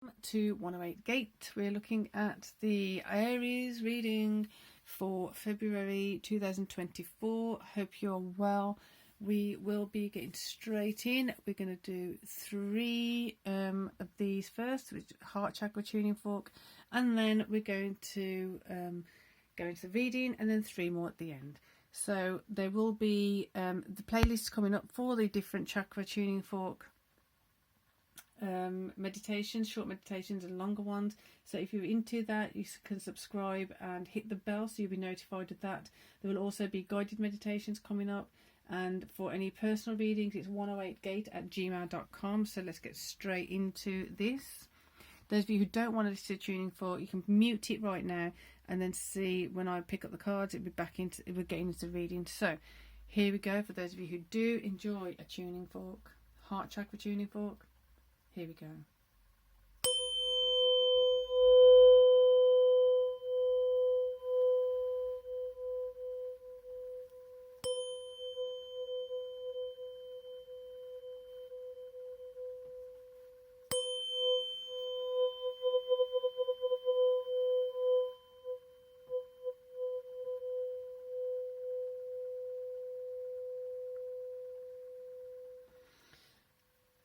To 108 Gate. We're looking at the Aries reading for February 2024. Hope you're well. We will be getting straight in. We're going to do three of these first, which heart chakra tuning fork, and then we're going to go into the reading, and then three more at the end. So there will be the playlist coming up for the different chakra tuning fork meditations, short meditations and longer ones. So if you're into that, you can subscribe and hit the bell so you'll be notified of that. There will also be guided meditations coming up, and for any personal readings it's 108gate@gmail.com. So let's get straight into this. Those of you who don't want to listen to tuning fork, you can mute it right now and then see when I pick up the cards we're getting into the reading. So here we go. For those of you who do enjoy a tuning fork, heart chakra tuning fork, here we go.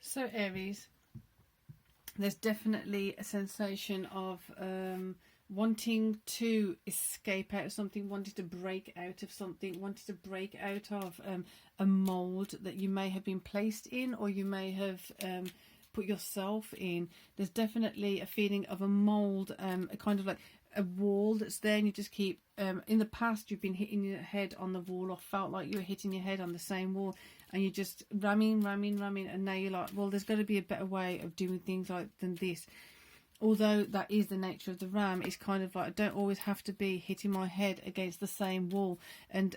So Aries, there's definitely a sensation of wanting to escape out of something, wanting to break out of something, wanting to break out of a mold that you may have been placed in, or you may have put yourself in. There's definitely a feeling of a mold, a kind of like a wall that's there, and you just keep in the past you've been hitting your head on the wall, or felt like you were hitting your head on the same wall, and you're just ramming, and now you're like, well, there's got to be a better way of doing things than this. Although that is the nature of the ram, it's kind of like, I don't always have to be hitting my head against the same wall, and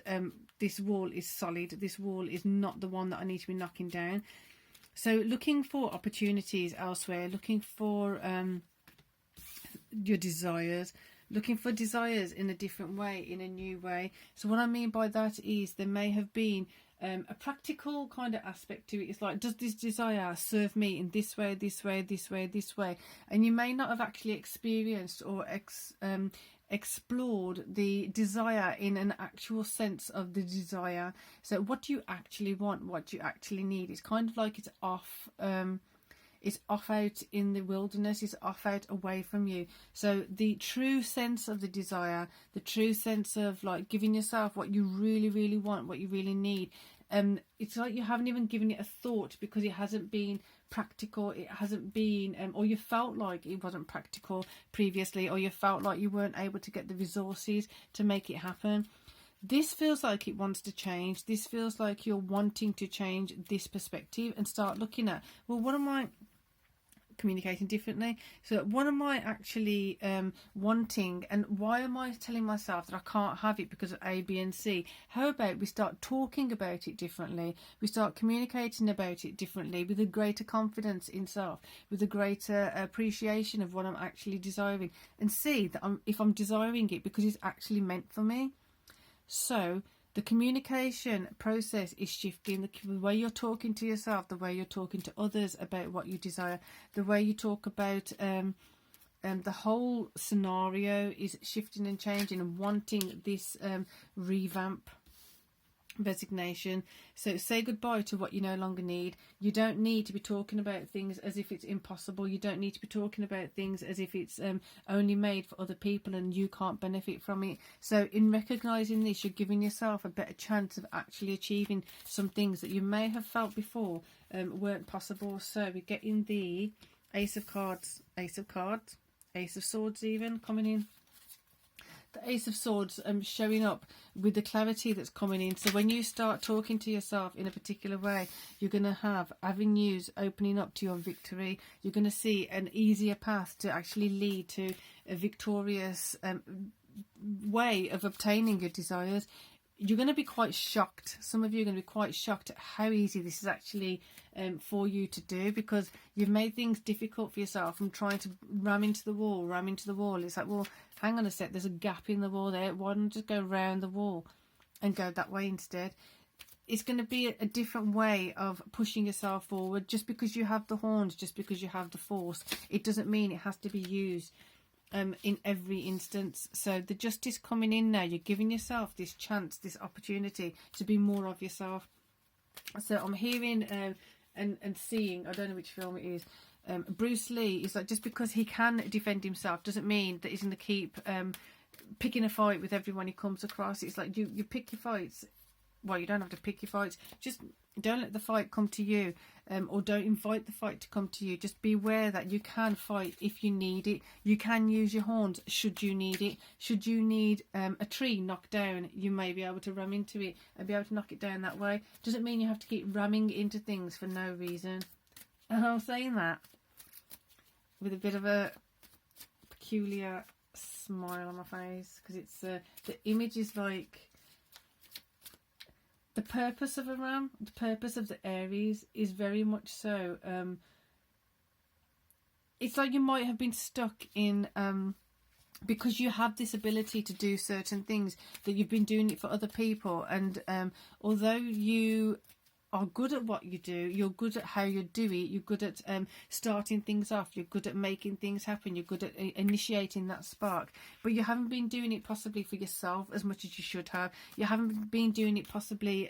this wall is solid, this wall is not the one that I need to be knocking down. So looking for opportunities elsewhere, looking for your desires, looking for desires in a different way, in a new way. So what I mean by that is there may have been a practical kind of aspect to it. It's like, does this desire serve me in this way, this way, this way, this way? And you may not have actually experienced or explored the desire in an actual sense of the desire. So what do you actually want? What do you actually need? It's kind of like it's off out in the wilderness, it's off out away from you. So the true sense of the desire, the true sense of like giving yourself what you really, really want, what you really need, it's like you haven't even given it a thought because it hasn't been practical, it hasn't been or you felt like it wasn't practical previously, or you felt like you weren't able to get the resources to make it happen. This feels like it wants to change. This feels like you're wanting to change this perspective and start looking at, well, what am I communicating differently? So what am I actually wanting, and why am I telling myself that I can't have it because of A, B and C? How about we start talking about it differently, we start communicating about it differently, with a greater confidence in self, with a greater appreciation of what I'm actually desiring, and see that if I'm desiring it because it's actually meant for me. So the communication process is shifting. The way you're talking to yourself, the way you're talking to others about what you desire, the way you talk about the whole scenario is shifting and changing, and wanting this revamp, resignation. So say goodbye to what you no longer need. You don't need to be talking about things as if it's impossible. You don't need to be talking about things as if it's only made for other people and you can't benefit from it. So in recognizing this, you're giving yourself a better chance of actually achieving some things that you may have felt before weren't possible. So we get in the Ace of Cards, Ace of Swords even coming in. The Ace of Swords showing up with the clarity that's coming in. So when you start talking to yourself in a particular way, you're going to have avenues opening up to your victory. You're going to see an easier path to actually lead to a victorious way of obtaining your desires. You're going to be quite shocked. Some of you are going to be quite shocked at how easy this is actually for you to do, because you've made things difficult for yourself from trying to ram into the wall. It's like, well, hang on a sec, there's a gap in the wall there. Why don't you just go around the wall and go that way instead? it's going to be a different way of pushing yourself forward. Just because you have the horns, just because you have the force, it doesn't mean it has to be used in every instance. So the justice coming in now, you're giving yourself this chance, this opportunity to be more of yourself. So I'm hearing and seeing, I don't know which film it is, Bruce Lee is like, just because he can defend himself doesn't mean that he's going to keep picking a fight with everyone he comes across. It's like you pick your fights. Well, you don't have to pick your fights. Just don't let the fight come to you, or don't invite the fight to come to you. Just be aware that you can fight if you need it. You can use your horns should you need it. Should you need a tree knocked down, you may be able to ram into it and be able to knock it down that way. Doesn't mean you have to keep ramming into things for no reason. And I'm saying that with a bit of a peculiar smile on my face, because it's the image is like, the purpose of a ram, the purpose of the Aries is very much so, it's like you might have been stuck in, because you have this ability to do certain things, that you've been doing it for other people, and although you are good at what you do, you're good at how you do it, you're good at starting things off, you're good at making things happen, you're good at initiating that spark, but you haven't been doing it possibly for yourself as much as you should have. You haven't been doing it possibly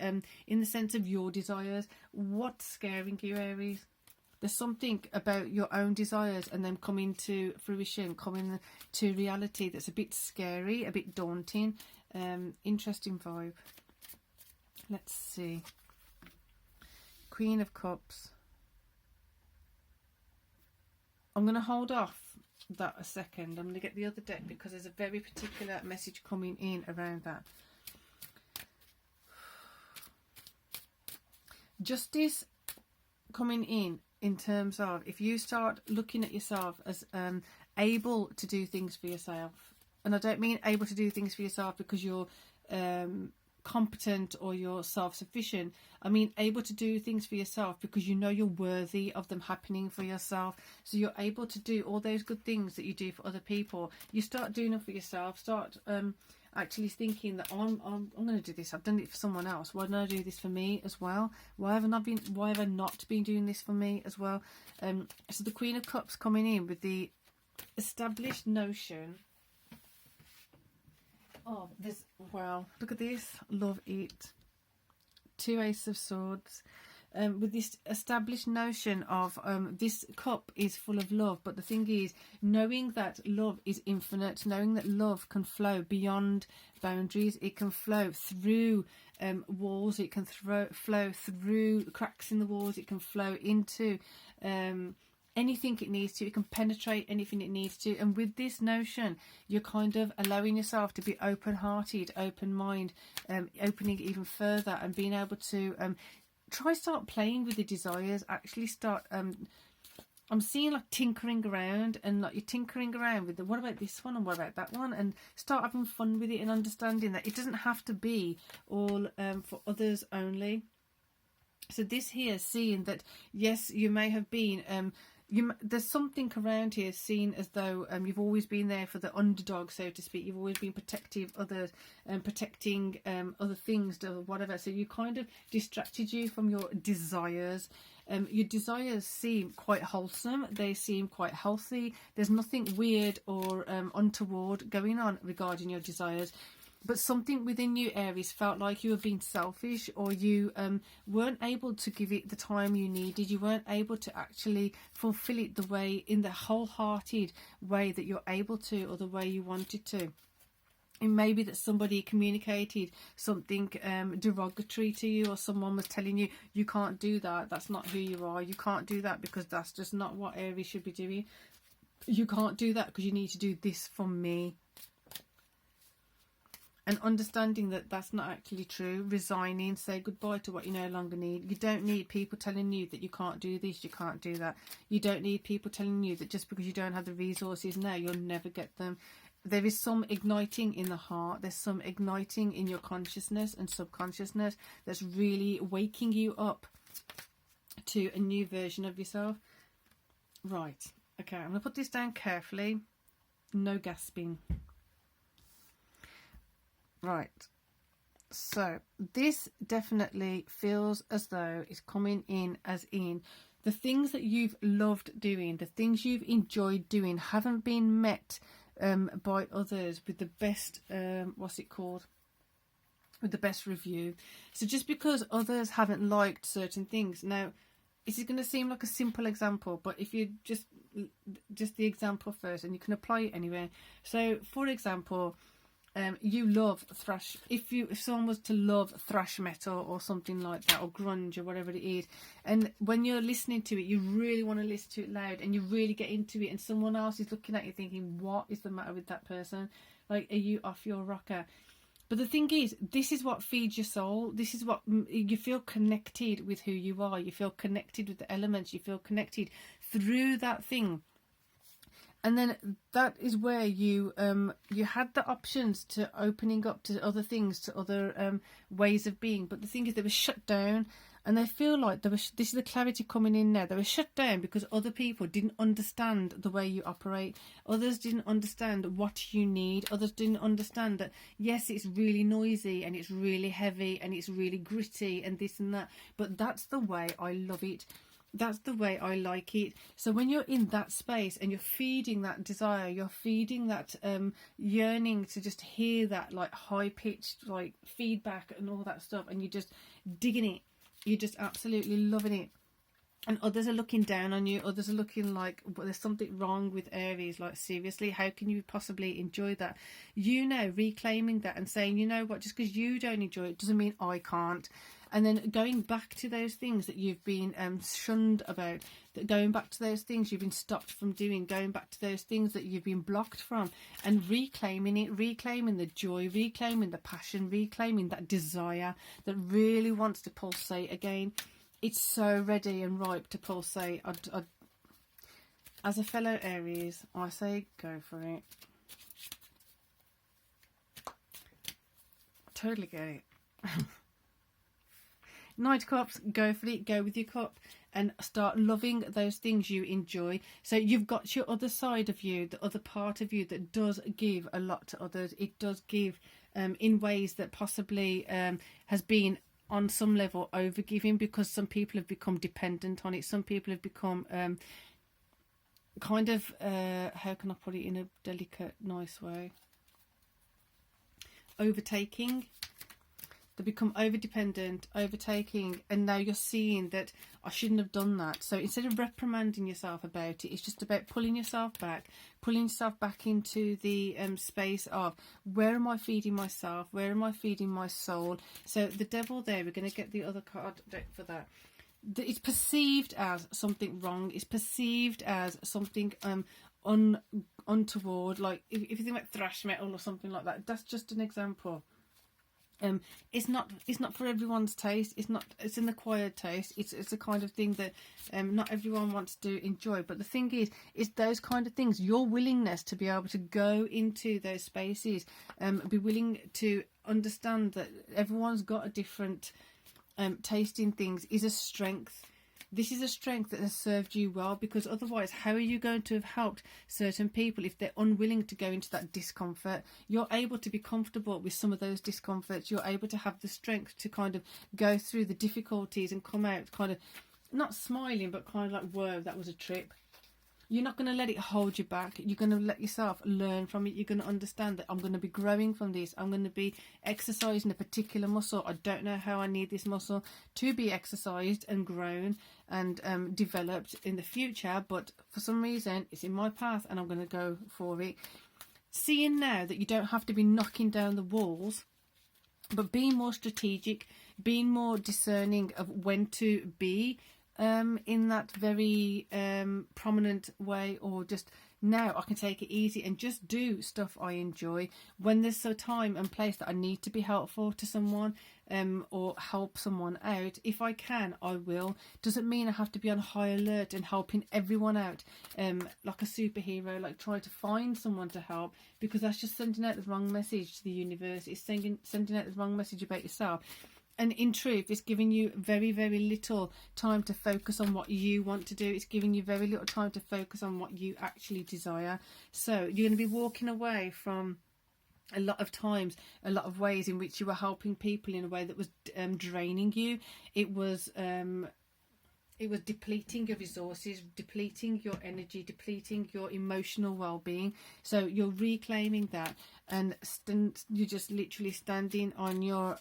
in the sense of your desires. What's scaring you, Aries? There's something about your own desires and them coming to fruition, coming to reality, that's a bit scary, a bit daunting. Interesting vibe. Let's see. Queen of Cups. I'm going to hold off that a second. I'm going to get the other deck because there's a very particular message coming in around that. Justice coming in terms of, if you start looking at yourself as able to do things for yourself, and I don't mean able to do things for yourself because you're competent or you're self-sufficient. I mean able to do things for yourself because you know you're worthy of them happening for yourself. So you're able to do all those good things that you do for other people. You start doing them for yourself. Start actually thinking that I'm going to do this. I've done it for someone else. Why don't I do this for me as well? Why have I not been doing this for me as well? So the Queen of Cups coming in with the established notion. Oh, this, wow, look at this. Love it. 2 Ace of Swords. With this established notion of this cup is full of love, but the thing is, knowing that love is infinite, knowing that love can flow beyond boundaries, it can flow through walls, it can flow through cracks in the walls, it can flow into anything it needs to, it can penetrate anything it needs to. And with this notion, you're kind of allowing yourself to be open-hearted, open-mind, opening even further and being able to start playing with the desires. Actually start I'm seeing like tinkering around, and like you're tinkering around with the, what about this one and what about that one, and start having fun with it and understanding that it doesn't have to be all for others only. So this here, seeing that yes, you may have been there's something around here seen as though you've always been there for the underdog, so to speak. You've always been protective of others and protecting other things or whatever. So you kind of distracted you from your desires. Your desires seem quite wholesome. They seem quite healthy. There's nothing weird or untoward going on regarding your desires. But something within you, Aries, felt like you were being selfish, or you weren't able to give it the time you needed. You weren't able to actually fulfill it the way, in the wholehearted way that you're able to, or the way you wanted to. It may be that somebody communicated something derogatory to you, or someone was telling you, you can't do that, that's not who you are, you can't do that because that's just not what Aries should be doing. You can't do that because you need to do this for me. And understanding that that's not actually true, resigning, say goodbye to what you no longer need. You don't need people telling you that you can't do this, you can't do that. You don't need people telling you that just because you don't have the resources now, you'll never get them. There is some igniting in the heart. There's some igniting in your consciousness and subconsciousness that's really waking you up to a new version of yourself. Right. Okay, I'm going to put this down carefully. No gasping. Right. So this definitely feels as though it's coming in as in the things that you've loved doing, the things you've enjoyed doing haven't been met by others with the best, what's it called? With the best review. So just because others haven't liked certain things, now this is going to seem like a simple example, but if you just the example first, and you can apply it anywhere. So for example, you love thrash. If someone was to love thrash metal or something like that, or grunge or whatever it is, and when you're listening to it, you really want to listen to it loud and you really get into it, and someone else is looking at you thinking, what is the matter with that person? Like, are you off your rocker? But the thing is, this is what feeds your soul. This is what you feel connected with who you are. You feel connected with the elements. You feel connected through that thing. And then that is where you had the options to opening up to other things, to other ways of being. But the thing is, they were shut down. And they feel like this is the clarity coming in now. They were shut down because other people didn't understand the way you operate. Others didn't understand what you need. Others didn't understand that, yes, it's really noisy and it's really heavy and it's really gritty and this and that. But that's the way I love it. That's the way I like it. So when you're in that space and you're feeding that desire, you're feeding that yearning to just hear that like high-pitched like feedback and all that stuff, and you're just digging it. You're just absolutely loving it. And others are looking down on you. Others are looking like, well, there's something wrong with Aries. Like, seriously, how can you possibly enjoy that? You know, reclaiming that and saying, you know what, just because you don't enjoy it doesn't mean I can't. And then going back to those things that you've been shunned about, going back to those things you've been stopped from doing, going back to those things that you've been blocked from, and reclaiming it, reclaiming the joy, reclaiming the passion, reclaiming that desire that really wants to pulsate again. It's so ready and ripe to pulsate. As a fellow Aries, I say go for it. Totally get it. Knight Cups, go for it. Go with your cup and start loving those things you enjoy. So you've got your other side of you, the other part of you that does give a lot to others. It does give in ways that possibly has been on some level overgiving, because some people have become dependent on it. Some people have become kind of, how can I put it in a delicate, nice way? Overtaking. They become over-dependent, overtaking, and now you're seeing that I shouldn't have done that. So instead of reprimanding yourself about it, it's just about pulling yourself back into the space of, where am I feeding myself? Where am I feeding my soul? So the devil there, we're going to get the other card deck for that. It's perceived as something wrong. It's perceived as something untoward. Like if you think about thrash metal or something like that, that's just an example. It's not for everyone's taste. It's an acquired taste. It's a kind of thing that not everyone wants to enjoy. But the thing is those kind of things, your willingness to be able to go into those spaces, be willing to understand that everyone's got a different taste in things, is a strength. This is a strength that has served you well, because otherwise, how are you going to have helped certain people if they're unwilling to go into that discomfort? You're able to be comfortable with some of those discomforts. You're able to have the strength to kind of go through the difficulties and come out kind of not smiling, but kind of like, whoa, that was a trip. You're not going to let it hold you back. You're going to let yourself learn from it. You're going to understand that I'm going to be growing from this. I'm going to be exercising a particular muscle. I don't know how I need this muscle to be exercised and grown and developed in the future, but for some reason it's in my path and I'm going to go for it. Seeing now that you don't have to be knocking down the walls, but being more strategic, being more discerning of when to be in that very prominent way, or just now I can take it easy and just do stuff I enjoy. When there's a time and place that I need to be helpful to someone or help someone out, if I can, I will. Doesn't mean I have to be on high alert and helping everyone out like a superhero, like trying to find someone to help, because that's just sending out the wrong message to the universe. It's sending out the wrong message about yourself. And in truth, it's giving you very, very little time to focus on what you want to do. It's giving you very little time to focus on what you actually desire. So you're going to be walking away from a lot of times, a lot of ways in which you were helping people in a way that was draining you. It was depleting your resources, depleting your energy, depleting your emotional well-being. So you're reclaiming that, and you're just literally standing on your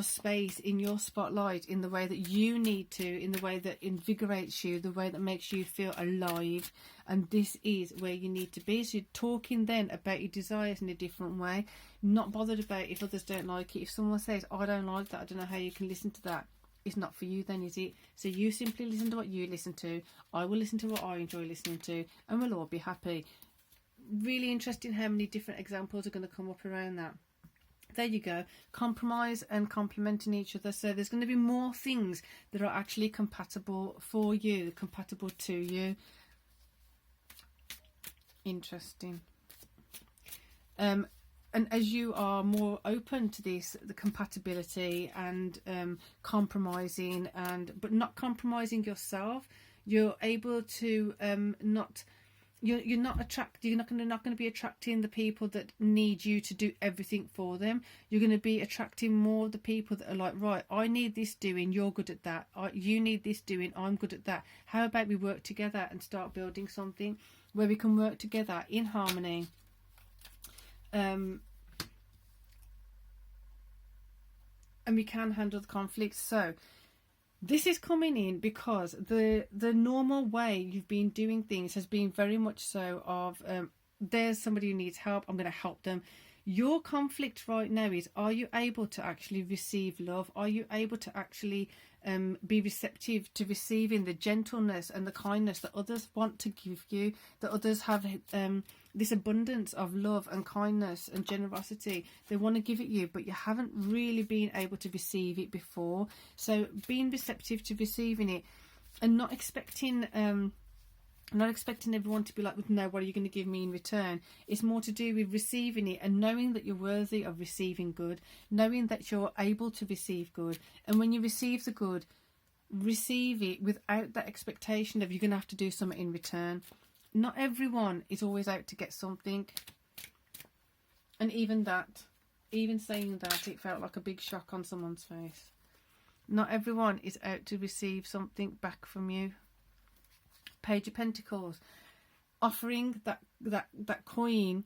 space, in your spotlight, in the way that you need to, in the way that invigorates you, the way that makes you feel alive. And this is where you need to be. So you're talking then about your desires in a different way, not bothered about if others don't like it. If someone says, I don't like that, I don't know how you can listen to that, it's not for you then, is it? So you simply listen to what you listen to, I will listen to what I enjoy listening to, and we'll all be happy. Really interesting how many different examples are going to come up around that. There you go. Compromise and complementing each other. So there's going to be more things that are actually compatible for you, compatible to you. Interesting. And as you are more open to this, the compatibility and compromising, but not compromising yourself, you're able to You're not going to be attracting the people that need you to do everything for them. You're going to be attracting more the people that are like, right, I need this doing, you're good at that. You need this doing, I'm good at that. How about we work together and start building something where we can work together in harmony? And we can handle the conflicts. So this is coming in because the normal way you've been doing things has been very much so of there's somebody who needs help, I'm going to help them. Your conflict right now is, are you able to actually receive love? Are you able to actually be receptive to receiving the gentleness and the kindness that others want to give you, that others have this abundance of love and kindness and generosity they want to give it you, but you haven't really been able to receive it before. So being receptive to receiving it, and not expecting everyone to be like, no, what are you going to give me in return? It's more to do with receiving it and knowing that you're worthy of receiving good, knowing that you're able to receive good. And when you receive the good, receive it without that expectation of you're going to have to do something in return. Not everyone is always out to get something. And even saying that, it felt like a big shock on someone's face. Not everyone is out to receive something back from you. Page of Pentacles. Offering that coin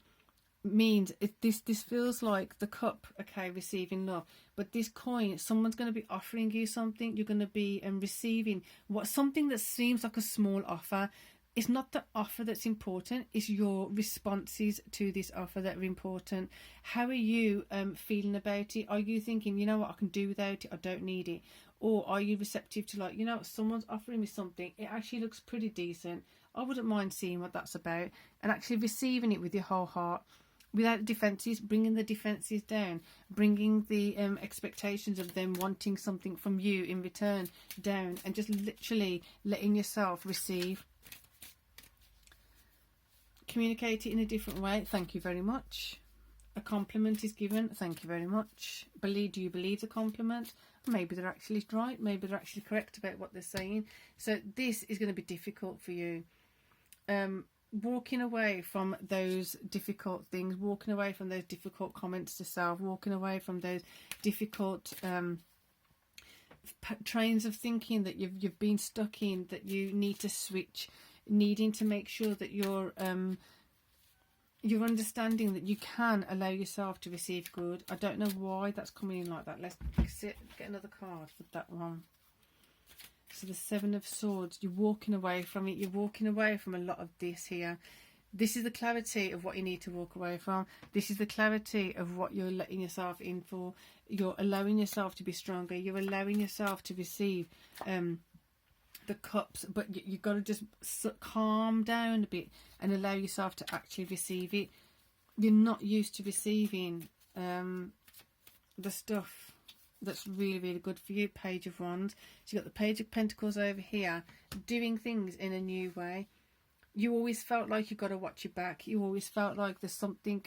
means this feels like the cup, okay, receiving love, but this coin, someone's going to be offering you something. You're going to be receiving something that seems like a small offer. It's not the offer that's important, it's your responses to this offer that are important. How are you feeling about it? Are you thinking, you know what, I can do without it, I don't need it? Or are you receptive to, like, you know, someone's offering me something, it actually looks pretty decent, I wouldn't mind seeing what that's about, and actually receiving it with your whole heart, without defences, bringing the defences down, bringing the expectations of them wanting something from you in return down, and just literally letting yourself receive. Communicate it in a different way. Thank you very much. A compliment is given. Thank you very much. Do you believe the compliment? Maybe they're actually right. Maybe they're actually correct about what they're saying. So this is going to be difficult for you. Walking away from those difficult things, walking away from those difficult comments to self, walking away from those difficult trains of thinking that you've been stuck in, that you need to switch, needing to make sure that you're understanding that you can allow yourself to receive good. I don't know why that's coming in like that. Let's get another card for that one. So the Seven of Swords, you're walking away from it. You're walking away from a lot of this here. This is the clarity of what you need to walk away from. This is the clarity of what you're letting yourself in for. You're allowing yourself to be stronger. You're allowing yourself to receive the cups, but you've got to just calm down a bit and allow yourself to actually receive it. You're not used to receiving the stuff that's really, really good for you. Page of Wands. So you've got the Page of Pentacles over here, doing things in a new way. You always felt like you've got to watch your back. You always felt like there's something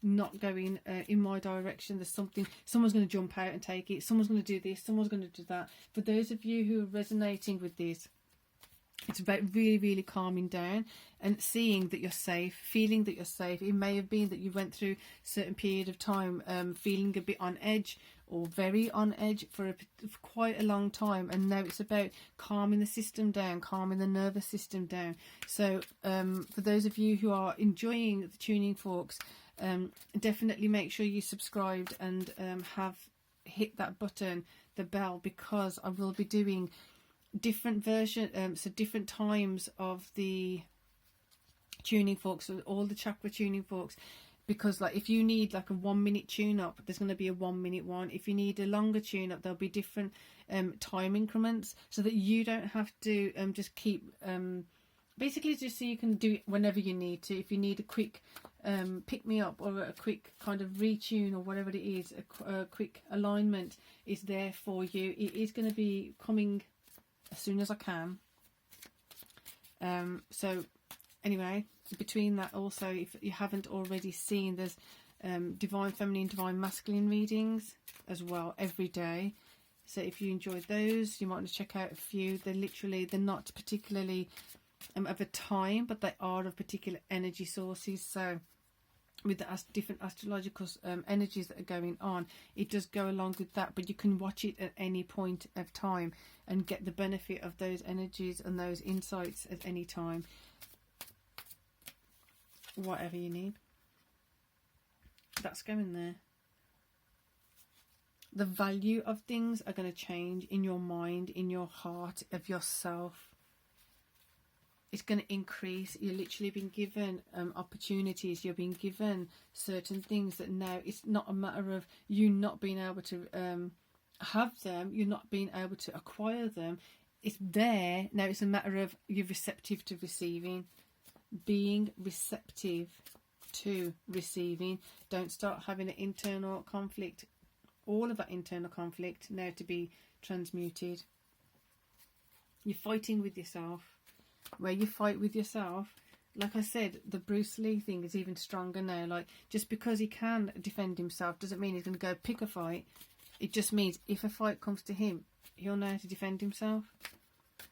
not going in my direction. There's something, someone's going to jump out and take it. Someone's going to do this. Someone's going to do that. For those of you who are resonating with this, It's about really, really calming down and seeing that you're safe, feeling that you're safe. It may have been that you went through a certain period of time feeling a bit on edge or very on edge for quite a long time. And now it's about calming the system down, calming the nervous system down. So for those of you who are enjoying the tuning forks, definitely make sure you subscribed and have hit that button, the bell, because I will be doing different version, so different times of the tuning forks, so all the chakra tuning forks, because like if you need like a 1 minute tune up, there's going to be a 1 minute one. If you need a longer tune up, there'll be different time increments, so that you don't have to just keep basically just so you can do it whenever you need to. If you need a quick pick me up or a quick kind of retune or whatever it is, a quick alignment is there for you. It is going to be coming as soon as I can. So anyway, between that also, if you haven't already seen, there's divine feminine, divine masculine readings as well every day. So if you enjoyed those, you might want to check out a few. They're not particularly of a time, but they are of particular energy sources. So with the different astrological energies that are going on, it does go along with that, but you can watch it at any point of time and get the benefit of those energies and those insights at any time, whatever you need. That's going there. The value of things are going to change in your mind, in your heart, of yourself. It's going to increase. You're literally being given opportunities. You're being given certain things that now it's not a matter of you not being able to have them. You're not being able to acquire them. It's there. Now it's a matter of you're receptive to receiving. Being receptive to receiving. Don't start having an internal conflict. All of that internal conflict now to be transmuted. You're fighting with yourself. Where you fight with yourself, like I said, the Bruce Lee thing is even stronger now. Like, just because he can defend himself doesn't mean he's going to go pick a fight. It just means if a fight comes to him, he'll know how to defend himself.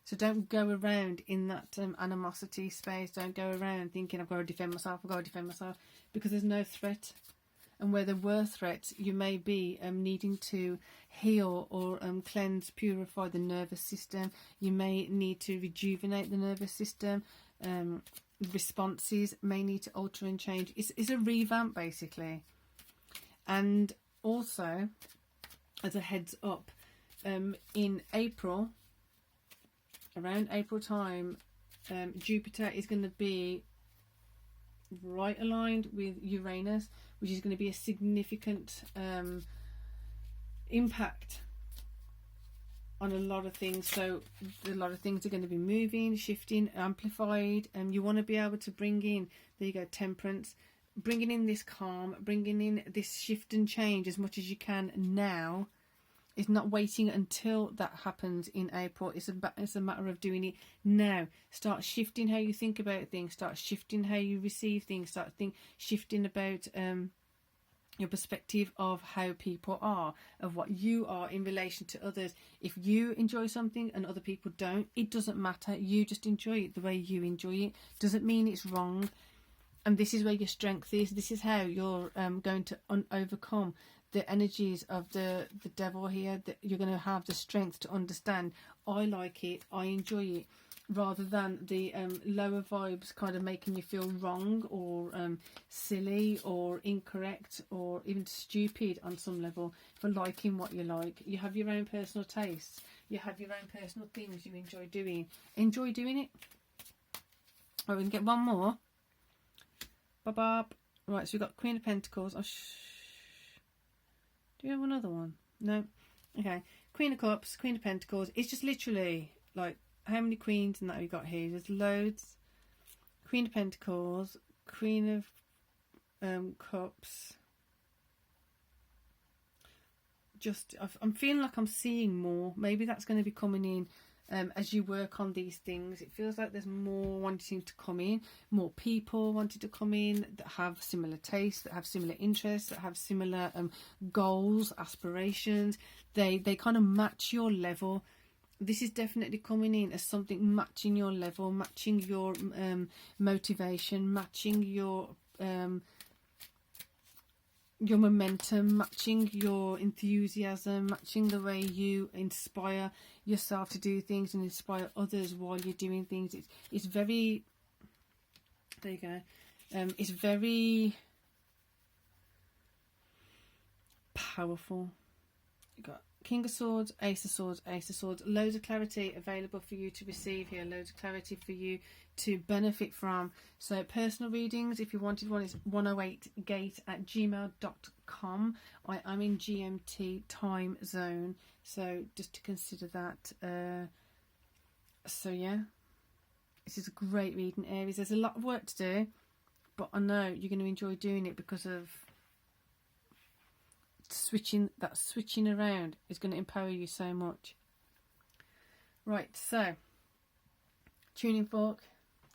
So don't go around in that animosity space. Don't go around thinking I've got to defend myself, I've got to defend myself, because there's no threat. And where there were threats, you may be needing to heal or cleanse, purify the nervous system. You may need to rejuvenate the nervous system. Responses may need to alter and change. It's a revamp, basically. And also, as a heads up, in April, around April time, Jupiter is going to be right aligned with Uranus, which is going to be a significant impact on a lot of things. So a lot of things are going to be moving, shifting, amplified, and you want to be able to bring in, there you go, temperance, bringing in this calm, bringing in this shift and change as much as you can now. It's not waiting until that happens in April. It's a matter of doing it now. Start shifting how you think about things. Start shifting how you receive things. Start shifting about your perspective of how people are, of what you are in relation to others. If you enjoy something and other people don't, it doesn't matter. You just enjoy it the way you enjoy it. Doesn't mean it's wrong. And this is where your strength is. This is how you're going to overcome the energies of the devil here. That you're going to have the strength to understand, I like it, I enjoy it, rather than the lower vibes kind of making you feel wrong or silly or incorrect or even stupid on some level for liking what you like. You have your own personal tastes. You have your own personal things you enjoy doing. Enjoy doing it. Oh, we can get one more. Ba-ba. Right, so we've got Queen of Pentacles. Oh, do you have another one? No? Okay. Queen of Cups, Queen of Pentacles. It's just literally like, how many queens and that we got here? There's loads. Queen of Pentacles, Queen of Cups. Just, I'm feeling like I'm seeing more. Maybe that's going to be coming in as you work on these things. It feels like there's more wanting to come in, more people wanting to come in that have similar tastes, that have similar interests, that have similar goals, aspirations. They kind of match your level. this is definitely coming in as something matching your level, matching your motivation, matching your momentum, matching your enthusiasm, matching the way you inspire yourself to do things and inspire others while you're doing things. It's very, there you go, it's very powerful. You got King of Swords, Ace of Swords, Ace of Swords. Loads of clarity available for you to receive here. Loads of clarity for you to benefit from. So personal readings, if you wanted one, is 108gate@gmail.com. I am in GMT time zone, so just to consider that. So yeah, this is a great reading, Aries. There's a lot of work to do, but I know you're going to enjoy doing it because of switching around is going to empower you so much. Right, so tuning fork,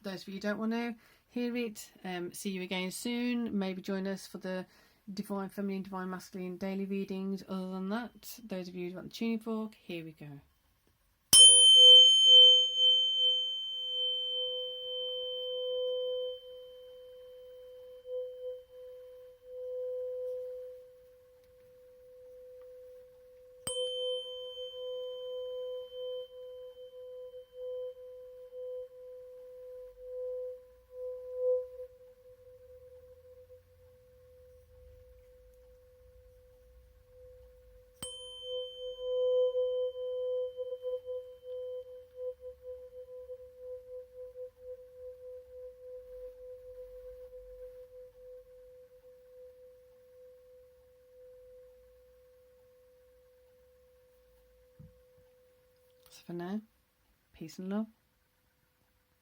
those of you who don't want to hear it, see you again soon. Maybe join us for the Divine Feminine, Divine Masculine daily readings. Other than that, those of you who want the tuning fork, here we go. So for now, peace and love.